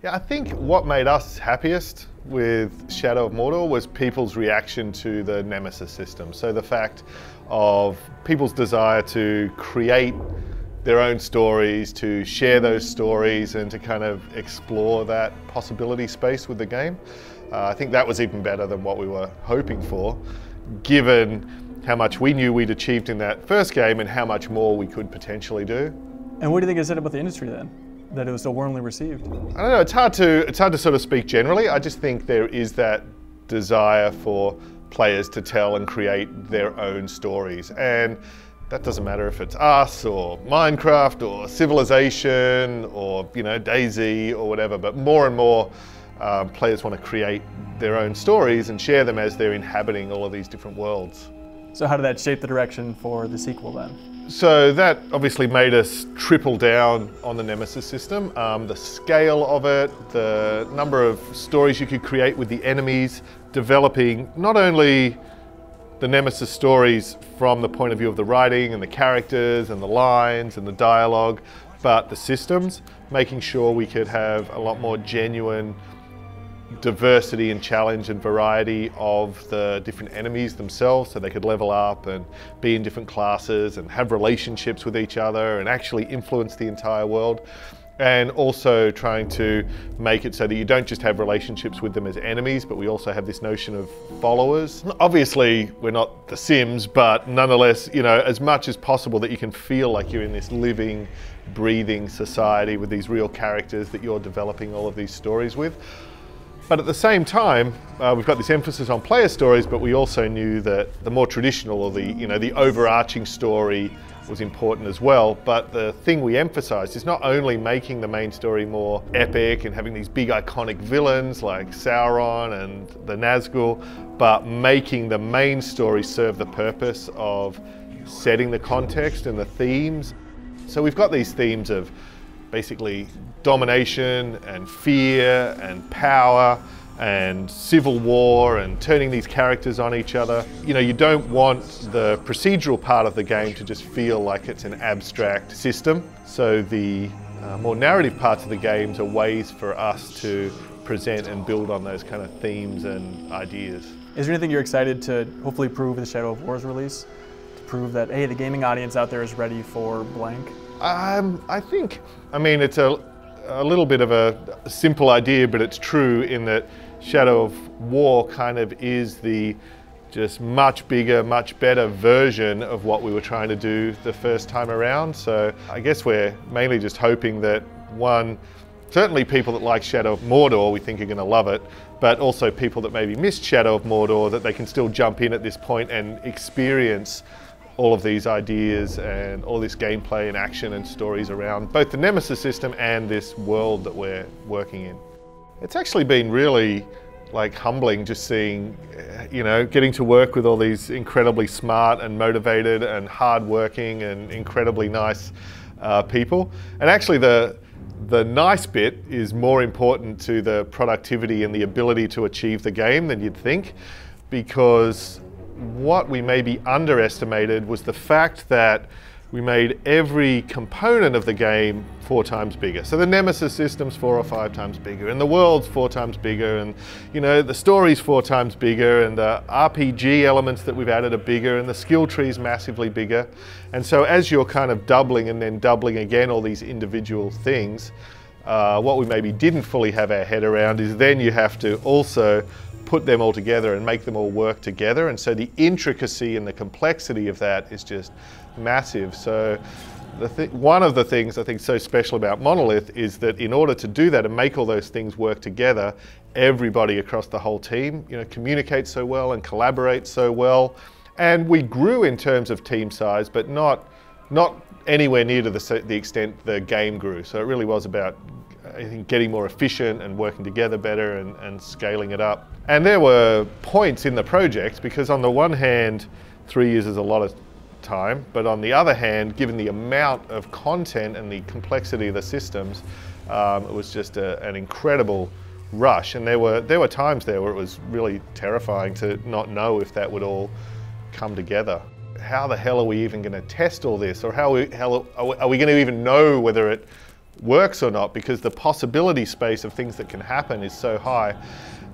Yeah, I think what made us happiest with Shadow of Mordor was people's reaction to the Nemesis system. So the fact of people's desire to create their own stories, to share those stories and to kind of explore that possibility space with the game. I think that was even better than what we were hoping for, given how much we knew we'd achieved in that first game and how much more we could potentially do. And what do you think it said about the industry then, that it was so warmly received? I don't know, it's hard to sort of speak generally. I just think there is that desire for players to tell and create their own stories. And that doesn't matter if it's us or Minecraft or Civilization or, you know, DayZ or whatever, but more and more players want to create their own stories and share them as they're inhabiting all of these different worlds. So how did that shape the direction for the sequel then? So that obviously made us triple down on the Nemesis system. The scale of it, the number of stories you could create with the enemies, developing not only the Nemesis stories from the point of view of the writing and the characters and the lines and the dialogue, but the systems, making sure we could have a lot more genuine diversity and challenge and variety of the different enemies themselves, so they could level up and be in different classes and have relationships with each other and actually influence the entire world. And also trying to make it so that you don't just have relationships with them as enemies, but we also have this notion of followers. Obviously, we're not The Sims, but nonetheless, you know, as much as possible that you can feel like you're in this living, breathing society with these real characters that you're developing all of these stories with. But at the same time, we've got this emphasis on player stories, but we also knew that the more traditional or the overarching story was important as well. But the thing we emphasized is not only making the main story more epic and having these big iconic villains like Sauron and the Nazgul, but making the main story serve the purpose of setting the context and the themes. So we've got these themes of basically domination and fear and power and civil war and turning these characters on each other. You know, you don't want the procedural part of the game to just feel like it's an abstract system. So the more narrative parts of the games are ways for us to present and build on those kind of themes and ideas. Is there anything you're excited to hopefully prove with the Shadow of War's release? To prove that, hey, the gaming audience out there is ready for blank? I think, it's a little bit of a simple idea, but it's true in that Shadow of War kind of is the just much bigger, much better version of what we were trying to do the first time around. So I guess we're mainly just hoping that, one, certainly people that like Shadow of Mordor we think are going to love it, but also people that maybe missed Shadow of Mordor, that they can still jump in at this point and experience all of these ideas and all this gameplay and action and stories around both the Nemesis system and this world that we're working in. It's actually been really humbling just seeing, getting to work with all these incredibly smart and motivated and hardworking and incredibly nice people. And actually the nice bit is more important to the productivity and the ability to achieve the game than you'd think, because what we maybe underestimated was the fact that we made every component of the game 4 times bigger. So the Nemesis system's 4 or 5 times bigger, and the world's 4 times bigger, and the story's 4 times bigger, and the RPG elements that we've added are bigger, and the skill tree's massively bigger. And so as you're kind of doubling and then doubling again all these individual things, what we maybe didn't fully have our head around is then you have to also put them all together and make them all work together. And so the intricacy and the complexity of that is just massive. So one of the things I think so special about Monolith is that in order to do that and make all those things work together, everybody across the whole team, communicates so well and collaborates so well. And we grew in terms of team size, but not anywhere near to the extent the game grew. So it really was about, I think, getting more efficient and working together better and scaling it up. And there were points in the project, because on the one hand, 3 years is a lot of time, but on the other hand, given the amount of content and the complexity of the systems, it was just an incredible rush. And there were times there where it was really terrifying to not know if that would all come together. How the hell are we even going to test all this? Or are we going to even know whether it works or not, because the possibility space of things that can happen is so high.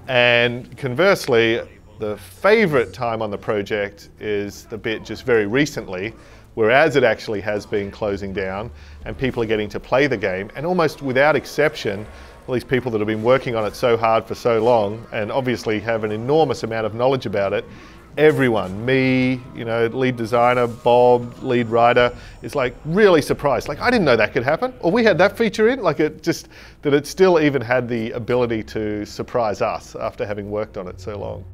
And conversely, the favorite time on the project is the bit just very recently, whereas it actually has been closing down and people are getting to play the game, and almost without exception, all these people that have been working on it so hard for so long and obviously have an enormous amount of knowledge about it, everyone, me, you know, lead designer, Bob, lead writer, is like really surprised. Like, I didn't know that could happen, or we had that feature in, like it just, that it still even had the ability to surprise us after having worked on it so long.